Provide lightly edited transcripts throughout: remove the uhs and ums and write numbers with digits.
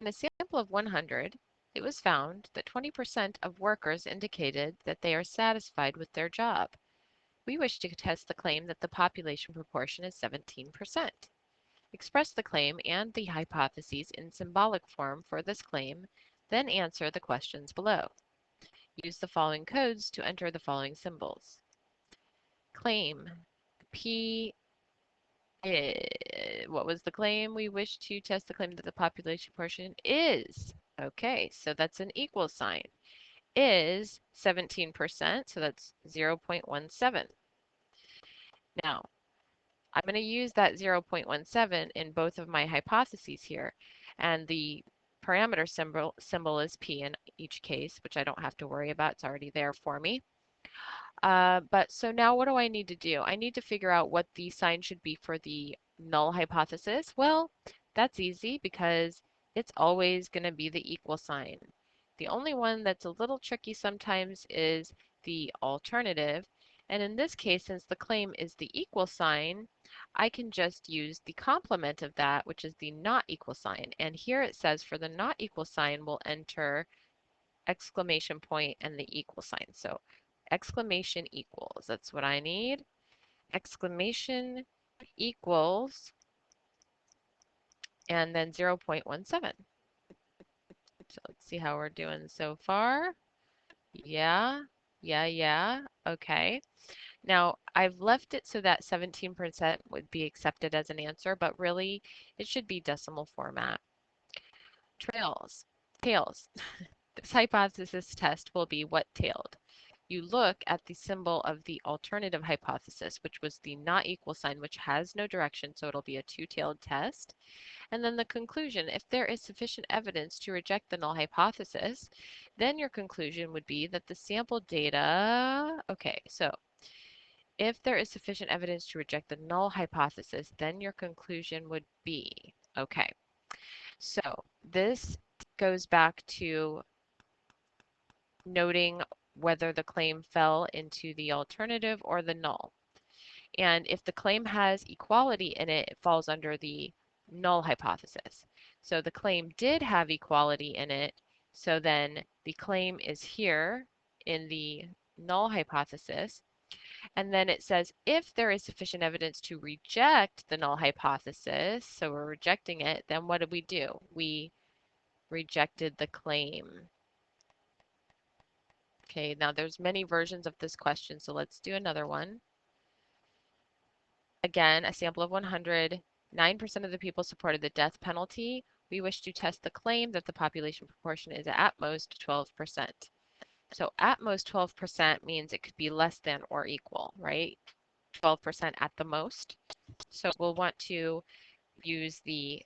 In a sample of 100, it was found that 20% of workers indicated that they are satisfied with their job. We wish to test the claim that the population proportion is 17%. Express the claim and the hypotheses in symbolic form for this claim, then answer the questions below. Use the following codes to enter the following symbols. Claim P. What was the claim? We wish to test the claim that the population proportion is. Okay, so that's an equal sign. Is 17%, so that's 0.17. Now, I'm going to use that 0.17 in both of my hypotheses here, and the parameter symbol is P in each case, which I don't have to worry about. It's already there for me. But so now what do I need to do? I need to figure out what the sign should be for the null hypothesis. Well, that's easy because it's always going to be the equal sign. The only one that's a little tricky sometimes is the alternative. And in this case, since the claim is the equal sign, I can just use the complement of that, which is the not equal sign. And here it says for the not equal sign, we'll enter exclamation point and the equal sign. So exclamation equals, that's what I need. Exclamation equals, and then 0.17. So let's see how we're doing so far. Yeah. Okay. Now I've left it so that 17% would be accepted as an answer, but really it should be decimal format. Tails. This hypothesis test will be what-tailed. You look at the symbol of the alternative hypothesis, which was the not equal sign, which has no direction, so it'll be a two-tailed test. And then the conclusion, if there is sufficient evidence to reject the null hypothesis, then your conclusion would be that the sample data, okay, so if there is sufficient evidence to reject the null hypothesis, then your conclusion would be, okay, so this goes back to noting whether the claim fell into the alternative or the null. And if the claim has equality in it, it falls under the null hypothesis. So the claim did have equality in it, so then the claim is here in the null hypothesis. And then it says if there is sufficient evidence to reject the null hypothesis, so we're rejecting it, then what did we do? We rejected the claim. Okay, now there's many versions of this question, so let's do another one. Again, a sample of 100, 9% of the people supported the death penalty. We wish to test the claim that the population proportion is at most 12%. So at most 12% means it could be less than or equal, right? 12% at the most. So we'll want to use the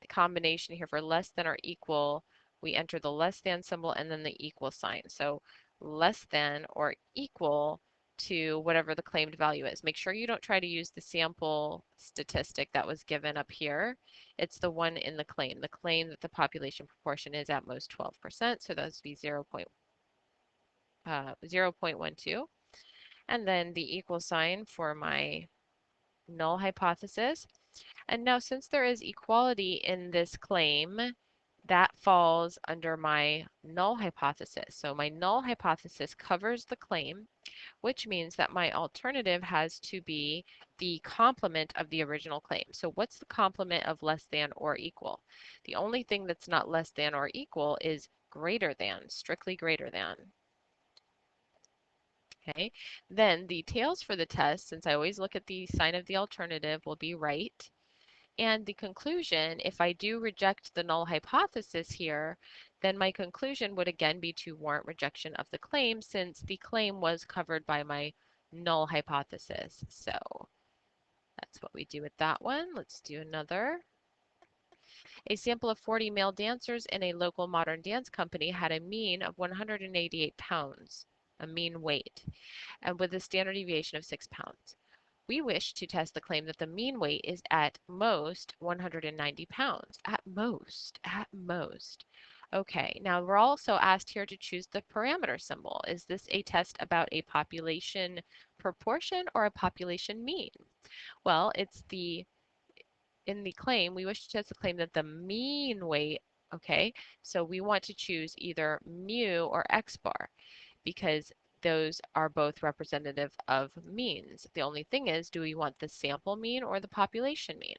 combination here for less than or equal. We enter the less than symbol and then the equal sign. So less than or equal to whatever the claimed value is. Make sure you don't try to use the sample statistic that was given up here. It's the one in the claim that the population proportion is at most 12%. So that would be 0.12. And then the equal sign for my null hypothesis. And now since there is equality in this claim, that falls under my null hypothesis. So my null hypothesis covers the claim, which means that my alternative has to be the complement of the original claim. So what's the complement of less than or equal? The only thing that's not less than or equal is greater than, strictly greater than. Okay, then the tails for the test, since I always look at the sign of the alternative, will be right. And the conclusion, if I do reject the null hypothesis here, then my conclusion would again be to warrant rejection of the claim since the claim was covered by my null hypothesis. So that's what we do with that one. Let's do another. A sample of 40 male dancers in a local modern dance company had a mean of 188 pounds, a mean weight, and with a standard deviation of 6 pounds. We wish to test the claim that the mean weight is at most 190 pounds. At most. Okay, now we're also asked here to choose the parameter symbol. Is this a test about a population proportion or a population mean? Well, it's in the claim, we wish to test the claim that the mean weight Okay, so we want to choose either mu or x bar because those are both representative of means. The only thing is, do we want the sample mean or the population mean?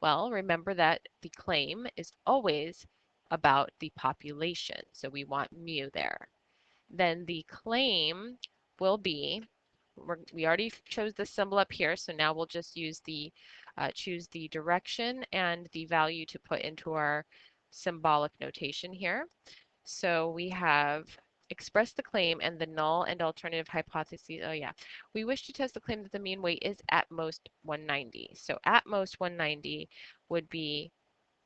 Well, remember that the claim is always about the population, so we want mu there. Then the claim will be, we already chose the symbol up here, so now we'll just use choose the direction and the value to put into our symbolic notation here. So we have express the claim and the null and alternative hypotheses. Oh yeah, we wish to test the claim that the mean weight is at most 190. So at most 190 would be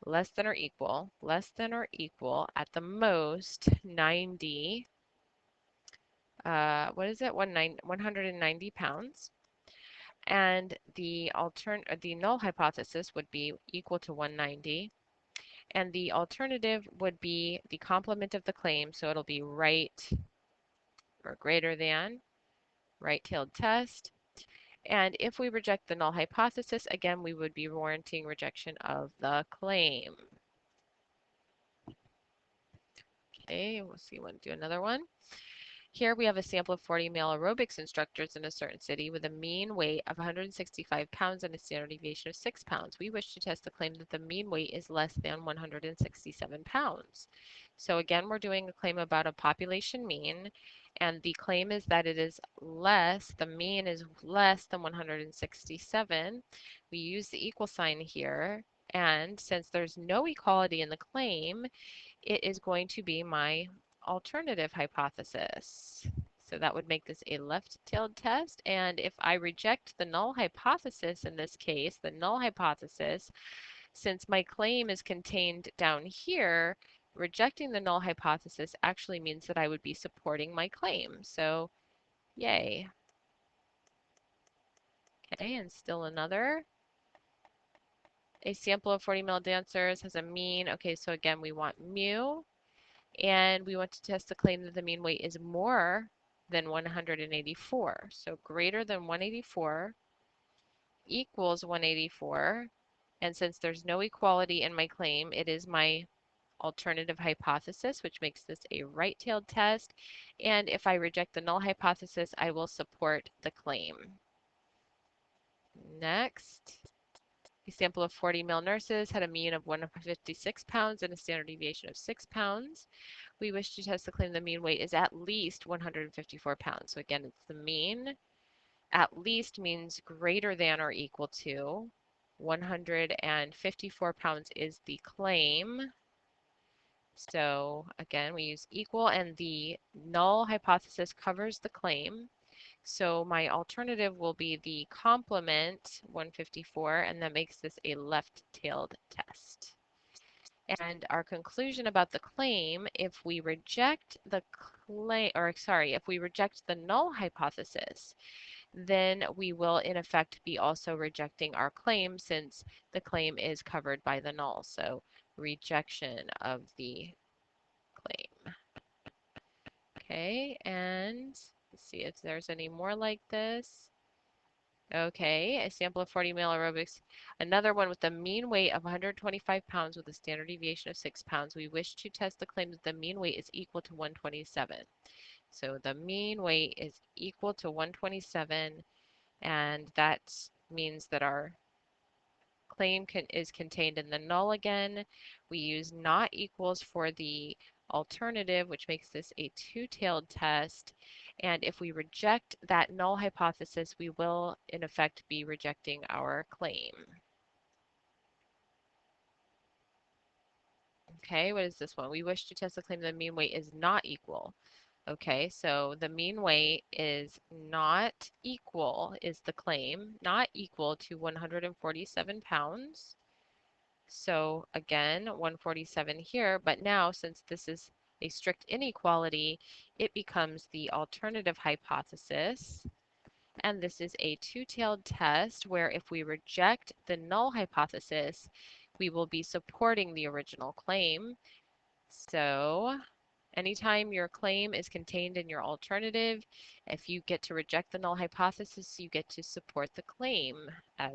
less than or equal, at the most 90, what is it, 190 pounds. And the null hypothesis would be equal to 190. And the alternative would be the complement of the claim, so it'll be right or greater than, right-tailed test. And if we reject the null hypothesis, again, we would be warranting rejection of the claim. Okay, we'll see, we'll do another one. Here we have a sample of 40 male aerobics instructors in a certain city with a mean weight of 165 pounds and a standard deviation of 6 pounds. We wish to test the claim that the mean weight is less than 167 pounds. So again, we're doing a claim about a population mean, and the claim is that it is less, the mean is less than 167. We use the equal sign here, and since there's no equality in the claim, it is going to be my alternative hypothesis. So that would make this a left-tailed test. And if I reject the null hypothesis in this case, the null hypothesis, since my claim is contained down here, rejecting the null hypothesis actually means that I would be supporting my claim. So yay. Okay, and still another. A sample of 40 male dancers has a mean. Okay, so again, we want mu. And we want to test the claim that the mean weight is more than 184. So greater than 184 equals 184. And since there's no equality in my claim, it is my alternative hypothesis, which makes this a right-tailed test. And if I reject the null hypothesis, I will support the claim. Next. A sample of 40 male nurses had a mean of 156 pounds and a standard deviation of 6 pounds. We wish to test the claim the mean weight is at least 154 pounds. So again, it's the mean. At least means greater than or equal to. 154 pounds is the claim. So again, we use equal, and the null hypothesis covers the claim. So my alternative will be the complement 154, and that makes this a left-tailed test. And our conclusion about the claim, if we reject the claim, or sorry, if we reject the null hypothesis, then we will in effect be also rejecting our claim since the claim is covered by the null. So rejection of the claim. Okay, and let's see if there's any more like this. Okay, a sample of 40 male aerobics. Another one with a mean weight of 125 pounds with a standard deviation of 6 pounds. We wish to test the claim that the mean weight is equal to 127. So the mean weight is equal to 127, and that means that our claim is contained in the null again. We use not equals for the alternative, which makes this a two-tailed test. And if we reject that null hypothesis, we will in effect be rejecting our claim. Okay, what is this one? We wish to test the claim that the mean weight is not equal. Okay, so the mean weight is not equal, is the claim, not equal to 147 pounds. So again, 147 here, but now since this is a strict inequality, it becomes the alternative hypothesis. And this is a two-tailed test where if we reject the null hypothesis, we will be supporting the original claim. So anytime your claim is contained in your alternative, if you get to reject the null hypothesis, you get to support the claim as